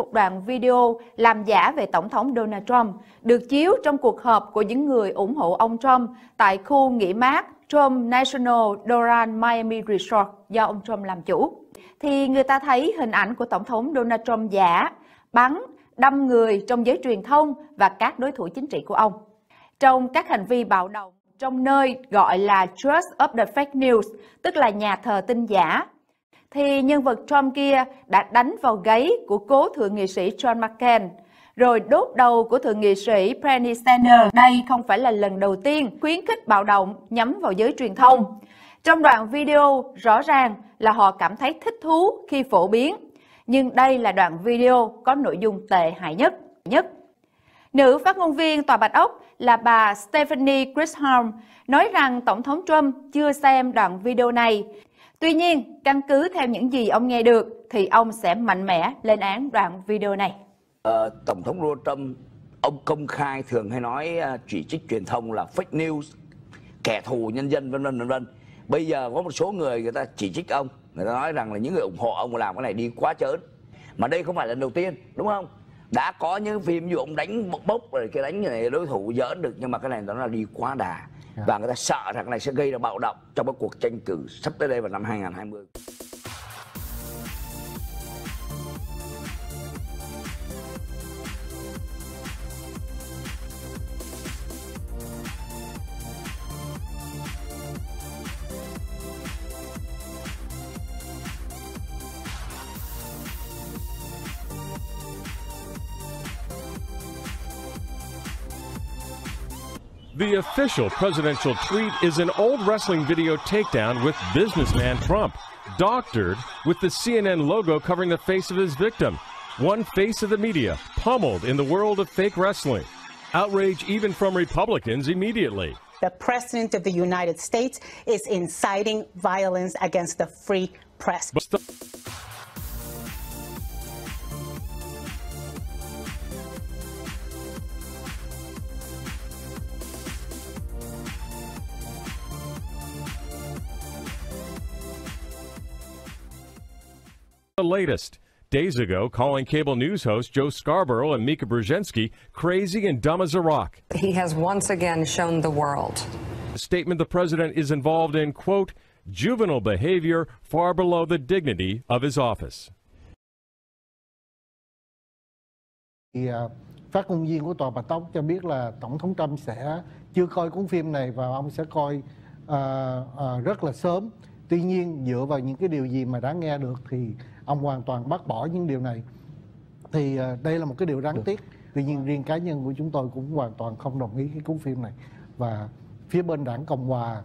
một đoạn video làm giả về Tổng thống Donald Trump, được chiếu trong cuộc họp của những người ủng hộ ông Trump tại khu nghỉ mát Trump National Doral Miami Resort do ông Trump làm chủ. Thì người ta thấy hình ảnh của Tổng thống Donald Trump giả, bắn, đâm người trong giới truyền thông và các đối thủ chính trị của ông. Trong các hành vi bạo động trong nơi gọi là Church of the Fake News, tức là nhà thờ tin giả, thì nhân vật Trump kia đã đánh vào gáy của cố thượng nghị sĩ John McCain, rồi đốt đầu của thượng nghị sĩ Bernie Sanders. Đây không phải là lần đầu tiên khuyến khích bạo động nhắm vào giới truyền thông. Trong đoạn video, rõ ràng là họ cảm thấy thích thú khi phổ biến, nhưng đây là đoạn video có nội dung tệ hại nhất. Nữ phát ngôn viên Tòa Bạch Ốc là bà Stephanie Grisham nói rằng Tổng thống Trump chưa xem đoạn video này. Tuy nhiên, căn cứ theo những gì ông nghe được, thì ông sẽ mạnh mẽ lên án đoạn video này. Tổng thống Donald Trump, ông công khai thường hay nói chỉ trích truyền thông là fake news, kẻ thù nhân dân, vân vân. Bây giờ có một số người ta chỉ trích ông, người ta nói rằng là những người ủng hộ ông làm cái này đi quá trớn. Mà đây không phải là lần đầu tiên, đúng không? Đã có những phim như ông đánh bốc rồi cái đánh này đối thủ giỡn được, nhưng mà cái này nó là đi quá đà. Và người ta sợ rằng cái này sẽ gây ra bạo động trong cái cuộc tranh cử sắp tới đây vào năm 2020. The official presidential tweet is an old wrestling video takedown with businessman Trump, doctored with the CNN logo covering the face of his victim. One face of the media, pummeled in the world of fake wrestling. Outrage even from Republicans immediately. The President of the United States is inciting violence against the free press. The latest. Days ago, calling cable news host Joe Scarborough and Mika Brzezinski crazy and dumb as a rock. He has once again shown the world. A statement the president is involved in, quote, juvenile behavior far below the dignity of his office. Phát ngôn viên của Tòa Bạch Ốc cho biết là Tổng thống Trump sẽ chưa coi cuốn phim này và ông sẽ coi rất là sớm. Tuy nhiên dựa vào những cái điều gì mà đã nghe được thì ông hoàn toàn bác bỏ những điều này. Thì đây là một cái điều đáng tiếc. Tuy nhiên riêng cá nhân của chúng tôi cũng hoàn toàn không đồng ý cái cuốn phim này. Và phía bên Đảng Cộng Hòa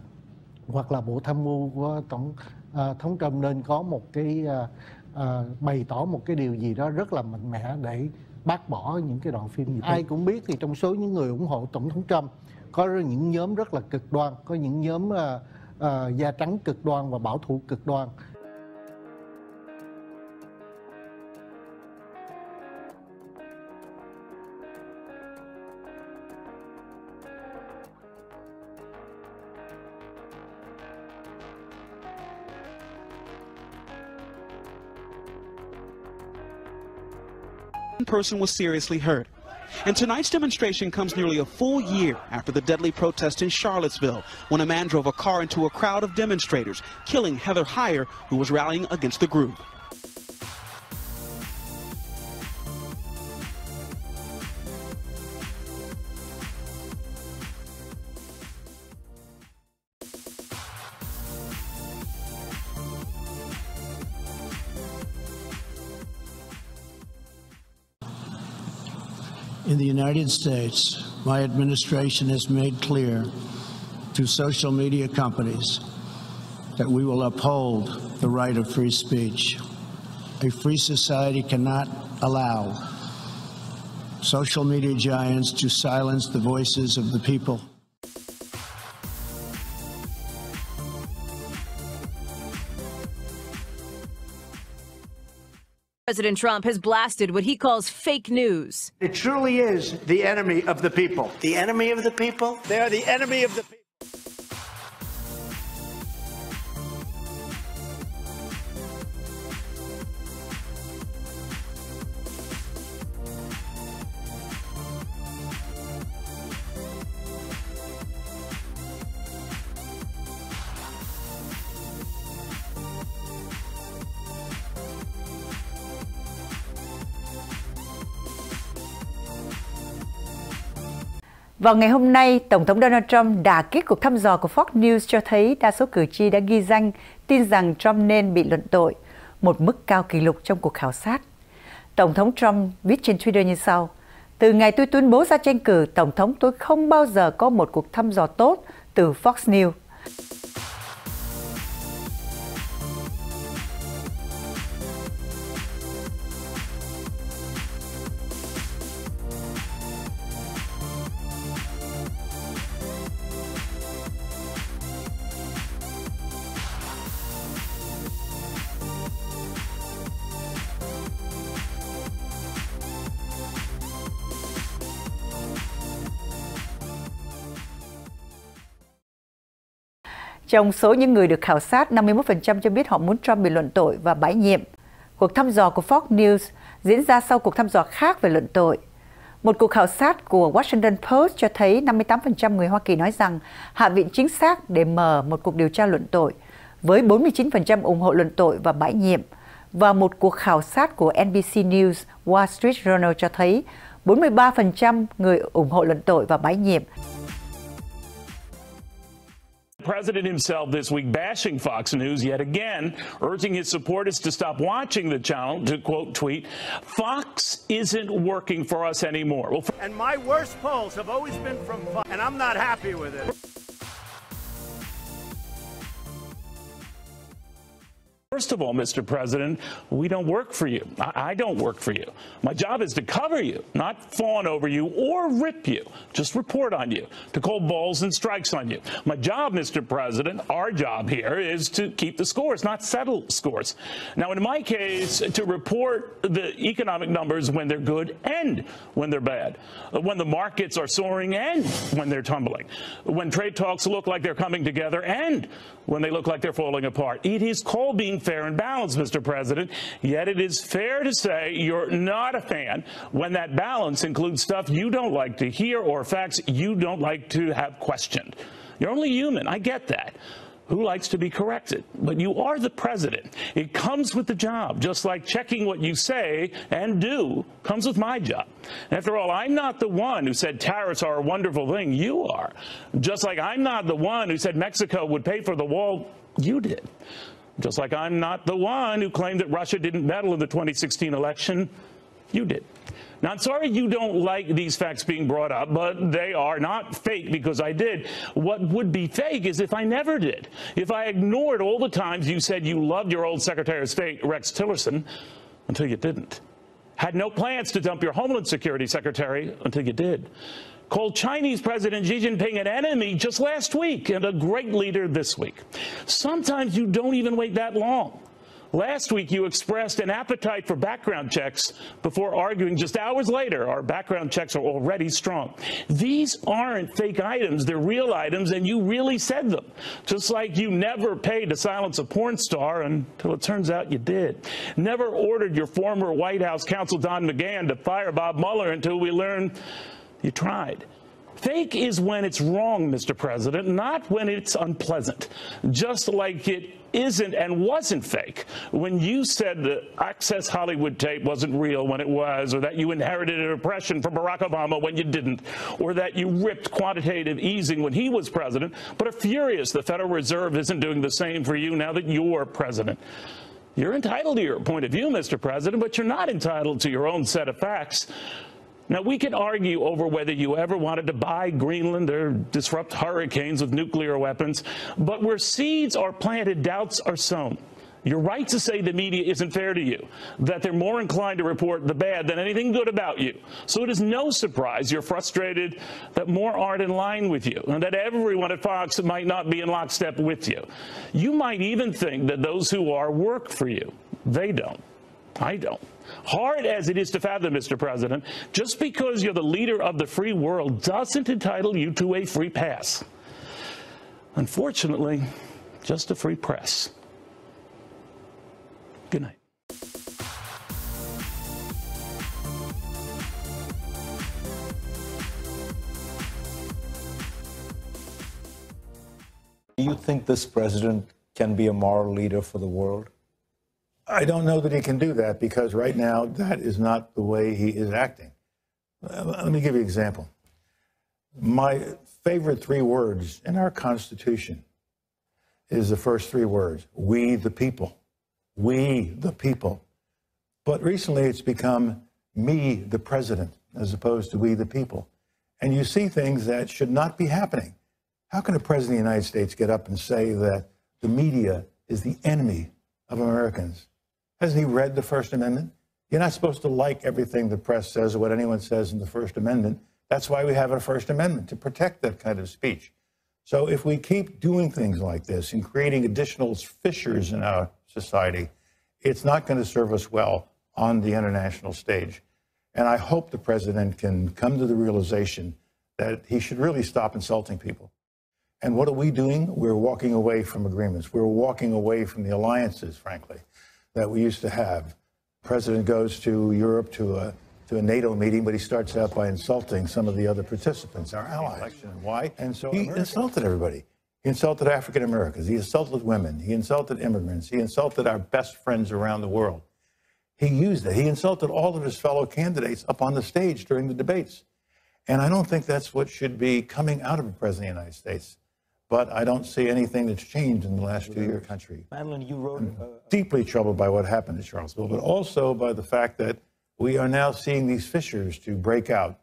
hoặc là Bộ Tham mưu của Tổng thống Trump nên có một cái bày tỏ một cái điều gì đó rất là mạnh mẽ để bác bỏ những cái đoạn phim như thế. Ai cũng biết thì trong số những người ủng hộ Tổng thống Trump có những nhóm rất là cực đoan, có những nhóm da trắng cực đoan và bảo thủ cực đoan. One person was seriously hurt. And tonight's demonstration comes nearly a full year after the deadly protest in Charlottesville, when a man drove a car into a crowd of demonstrators, killing Heather Heyer, who was rallying against the group. In the United States, my administration has made clear to social media companies that we will uphold the right of free speech. A free society cannot allow social media giants to silence the voices of the people. President Trump has blasted what he calls fake news. It truly is the enemy of the people. The enemy of the people? They are the enemy of the people. Vào ngày hôm nay, Tổng thống Donald Trump đả kích cuộc thăm dò của Fox News cho thấy đa số cử tri đã ghi danh tin rằng Trump nên bị luận tội, một mức cao kỷ lục trong cuộc khảo sát. Tổng thống Trump viết trên Twitter như sau: "Từ ngày tôi tuyên bố ra tranh cử Tổng thống, tôi không bao giờ có một cuộc thăm dò tốt từ Fox News." Trong số những người được khảo sát, 51% cho biết họ muốn Trump bị luận tội và bãi nhiệm. Cuộc thăm dò của Fox News diễn ra sau cuộc thăm dò khác về luận tội. Một cuộc khảo sát của Washington Post cho thấy 58% người Hoa Kỳ nói rằng Hạ viện chính xác để mở một cuộc điều tra luận tội, với 49% ủng hộ luận tội và bãi nhiệm. Và một cuộc khảo sát của NBC News Wall Street Journal cho thấy 43% người ủng hộ luận tội và bãi nhiệm. The president himself this week bashing Fox News yet again, urging his supporters to stop watching the channel, to quote tweet, "Fox isn't working for us anymore." Well, And my worst polls have always been from Fox, and I'm not happy with it. First of all, Mr. President, we don't work for you. I don't work for you. My job is to cover you, not fawn over you or rip you. Just report on you, to call balls and strikes on you. My job, Mr. President, our job here is to keep the scores, not settle scores. Now, in my case, to report the economic numbers when they're good and when they're bad, when the markets are soaring and when they're tumbling, when trade talks look like they're coming together and when they look like they're falling apart. It is called being fair and balanced, Mr. President, yet it is fair to say you're not a fan when that balance includes stuff you don't like to hear or facts you don't like to have questioned. You're only human, I get that. Who likes to be corrected? But you are the president. It comes with the job, just like checking what you say and do comes with my job. After all, I'm not the one who said tariffs are a wonderful thing. You are. Just like I'm not the one who said Mexico would pay for the wall. You did. Just like I'm not the one who claimed that Russia didn't meddle in the 2016 election. You did. Now, I'm sorry you don't like these facts being brought up, but they are not fake because I did. What would be fake is if I never did. If I ignored all the times you said you loved your old Secretary of State, Rex Tillerson, until you didn't. Had no plans to dump your Homeland Security Secretary until you did. Called Chinese President Xi Jinping an enemy just last week and a great leader this week. Sometimes you don't even wait that long. Last week, you expressed an appetite for background checks before arguing just hours later our background checks are already strong. These aren't fake items. They're real items, and you really said them. Just like you never paid to silence a porn star until it turns out you did. Never ordered your former White House counsel Don McGahn to fire Bob Mueller until we learned you tried. Fake is when it's wrong, Mr. President, not when it's unpleasant. Just like it isn't and wasn't fake when you said the Access Hollywood tape wasn't real when it was, or that you inherited an oppression from Barack Obama when you didn't, or that you ripped quantitative easing when he was president, but are furious the Federal Reserve isn't doing the same for you now that you're president. You're entitled to your point of view, Mr. President, but you're not entitled to your own set of facts. Now, we can argue over whether you ever wanted to buy Greenland or disrupt hurricanes with nuclear weapons, but where seeds are planted, doubts are sown. You're right to say the media isn't fair to you, that they're more inclined to report the bad than anything good about you. So it is no surprise you're frustrated that more aren't in line with you, and that everyone at Fox might not be in lockstep with you. You might even think that those who are work for you. They don't. I don't. Hard as it is to fathom, Mr. President, just because you're the leader of the free world doesn't entitle you to a free pass. Unfortunately, just a free press. Good night. Do you think this president can be a moral leader for the world? I don't know that he can do that because right now that is not the way he is acting. Let me give you an example. My favorite three words in our Constitution is the first three words, we the people. We the people. But recently it's become me the president as opposed to we the people. And you see things that should not be happening. How can a president of the United States get up and say that the media is the enemy of Americans? Hasn't he read the First Amendment? You're not supposed to like everything the press says or what anyone says in the First Amendment. That's why we have a First Amendment, to protect that kind of speech. So if we keep doing things like this and creating additional fissures in our society, it's not going to serve us well on the international stage. And I hope the president can come to the realization that he should really stop insulting people. And what are we doing? We're walking away from agreements. We're walking away from the alliances, frankly, that we used to have. The president goes to Europe to a NATO meeting, but he starts out by insulting some of the other participants, our allies. Why? And so he insulted everybody. He insulted African Americans. He insulted women. He insulted immigrants. He insulted our best friends around the world. He used it. He insulted all of his fellow candidates up on the stage during the debates. And I don't think that's what should be coming out of a president of the United States. But I don't see anything that's changed in the last 2 years. Country. Madeline, you wrote... I'm deeply troubled by what happened in Charlottesville, but also by the fact that we are now seeing these fissures to break out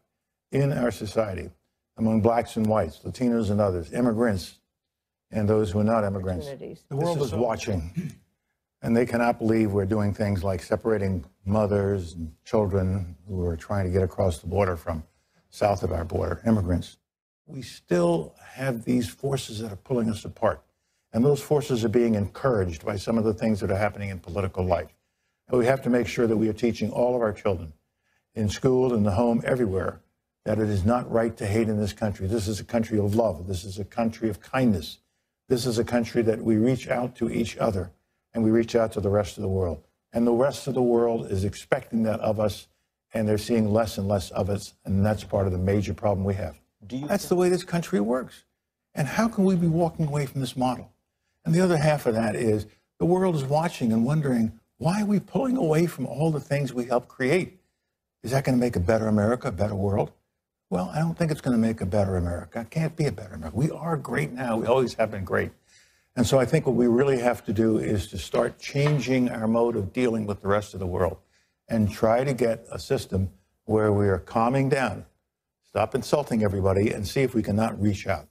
in our society among blacks and whites, Latinos and others, immigrants and those who are not immigrants. The world is watching, and they cannot believe we're doing things like separating mothers and children who are trying to get across the border from south of our border, immigrants. We still have these forces that are pulling us apart, and those forces are being encouraged by some of the things that are happening in political life. And we have to make sure that we are teaching all of our children in school, in the home, everywhere, that it is not right to hate in this country. This is a country of love. This is a country of kindness. This is a country that we reach out to each other, and we reach out to the rest of the world. And the rest of the world is expecting that of us, and they're seeing less and less of us, and that's part of the major problem we have. That's the way this country works. And how can we be walking away from this model? And the other half of that is the world is watching and wondering, why are we pulling away from all the things we helped create? Is that going to make a better America, a better world? Well, I don't think it's going to make a better America. It can't be a better America. We are great now. We always have been great. And so I think what we really have to do is to start changing our mode of dealing with the rest of the world and try to get a system where we are calming down, stop insulting everybody, and see if we cannot reach out.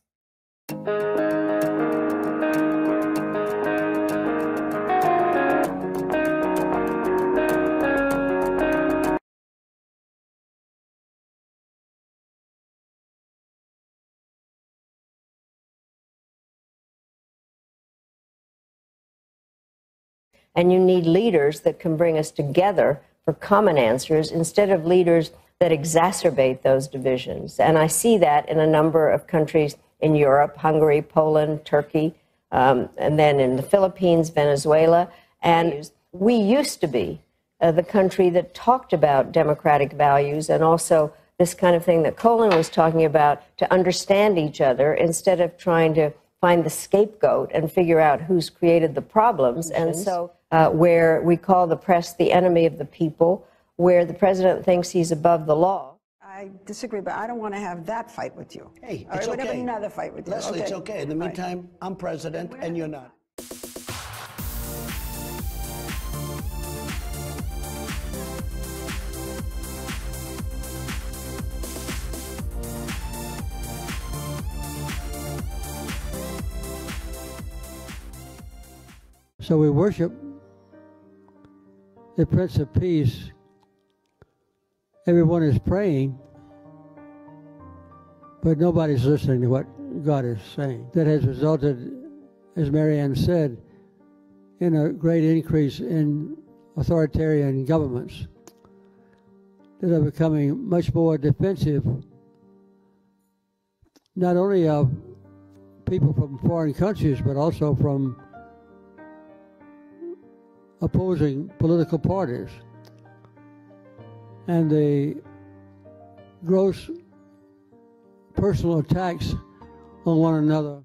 And you need leaders that can bring us together for common answers instead of leaders that exacerbate those divisions. And I see that in a number of countries in Europe, Hungary, Poland, Turkey, and then in the Philippines, Venezuela. And we used to be the country that talked about democratic values and also this kind of thing that Colin was talking about, to understand each other instead of trying to find the scapegoat and figure out who's created the problems. And so where we call the press the enemy of the people, where the president thinks he's above the law. I disagree, but I don't want to have that fight with you. Hey, All it's right, okay. We'll have another fight with you. Leslie, okay. it's okay. In the meantime, I'm president and you're not. So we worship the Prince of Peace. Everyone is praying, but nobody's listening to what God is saying. That has resulted, as Marianne said, in a great increase in authoritarian governments that are becoming much more defensive, not only of people from foreign countries, but also from opposing political parties. And the gross personal attacks on one another